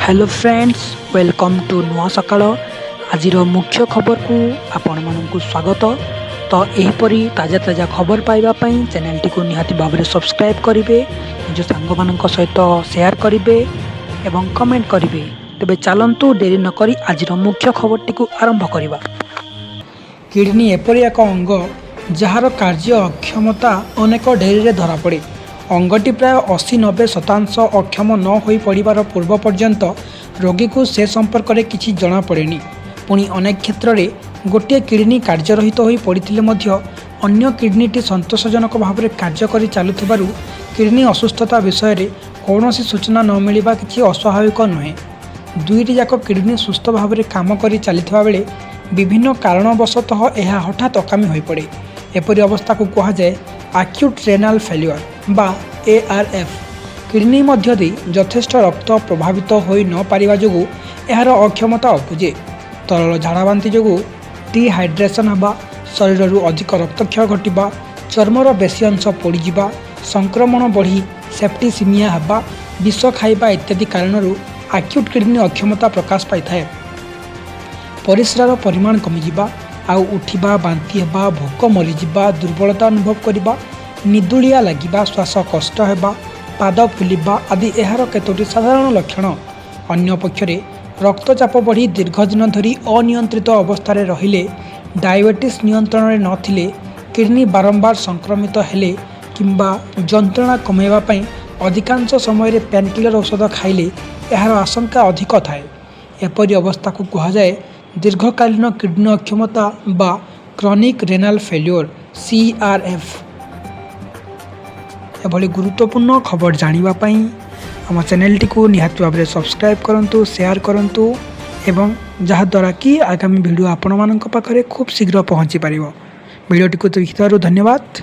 Hello friends, welcome to नुआ सकाळ। आज मुख्य खबर को आपण मानक स्वागत। तो यहीपरी ताजा ताजा खबर पाइबापी चैनल टी को निहाती भाव में सब्सक्राइब करेंगे, निज सांग मान सहित शेयर करेंगे एवं कमेंट करेंगे। तेबे चलतु डेरी नक आज मुख्य खबर टी को आरंभ करवा। किडनी एपरी एक अंग जार कार्य अक्षमता अनेक डेरी धरा पड़े। अंगटी प्राय 80-90% अक्षम न हो पड़ार पूर्व पर्यंत रोगी को से संपर्क में किसी जना पड़े। पुणी अनेक क्षेत्र में गोटे किडनी कार्यरहित हो पड़ते अन्य किडनीटी संतोषजनक भाव में कार्य कर चलुवर किडनी असुस्थता विषय में कौन सूचना न मिलवा किसी अस्वाभाविक नुहे। दुईटी जाक किडनी सुस्थ भाव में काम कर चलता बेले विभिन्न कारणवशतः यह हठात अकामी हो पड़े। एपरी अवस्था को कहुए आक्यूट रेनाल फेल्युअर बा ARF। किडनी मध्य दे यथेष्ट रक्त प्रभावित हो न पारिबा जोगु यार अक्षमता अपुजे। तरल झाड़ाबांति जोगु डिहाइड्रेशन हवा, शरीर अधिक रक्तक्षय घटवा, चर्मर बेसी अंश पोड़ीजा, संक्रमण बढ़ी सेप्टिसिमिया हवा, विष खाइबा इत्यादि कारणरू आक्यूट किडनी अक्षमता प्रकाश पाई थाए। परिस्रार परिमाण कमिजिबा, आउ उठिबा, बांति हेबा, भोक मरीजिबा, दुर्बलता अनुभव करिबा, निदुलिया लगिबा, श्वास कष्ट हेबा, पाद फुलिबा आदि एहार केतोटी साधारण लक्षण। अन्य पक्षरे रक्तचाप बढ़ी दीर्घदिन धरी अनियंत्रित अवस्था रहिले, डायबिटीज नियंत्रण में नथिले, किडनी बारंबार संक्रमित हेले किंबा जंत्रणा कमेवा पई अधिकांश समय पेनकिलर औषध खाइले एहार आशंका अधिक थाए। एपरी अवस्था को कहुए दीर्घकालीन किडनी अक्षमता बा क्रॉनिक रेनाल फेल्योर CRF। एभली गुरुत्वपूर्ण खबर जानापी आम चैनल टी को निहाती भाव में सब्सक्राइब करूँ, शेयर करूँ एवं जहाद्वारा कि आगामी वीडियो आपण मान पाखे खूब शीघ्र पहुँची पार। वीडियो टी को देखिथारु धन्यवाद।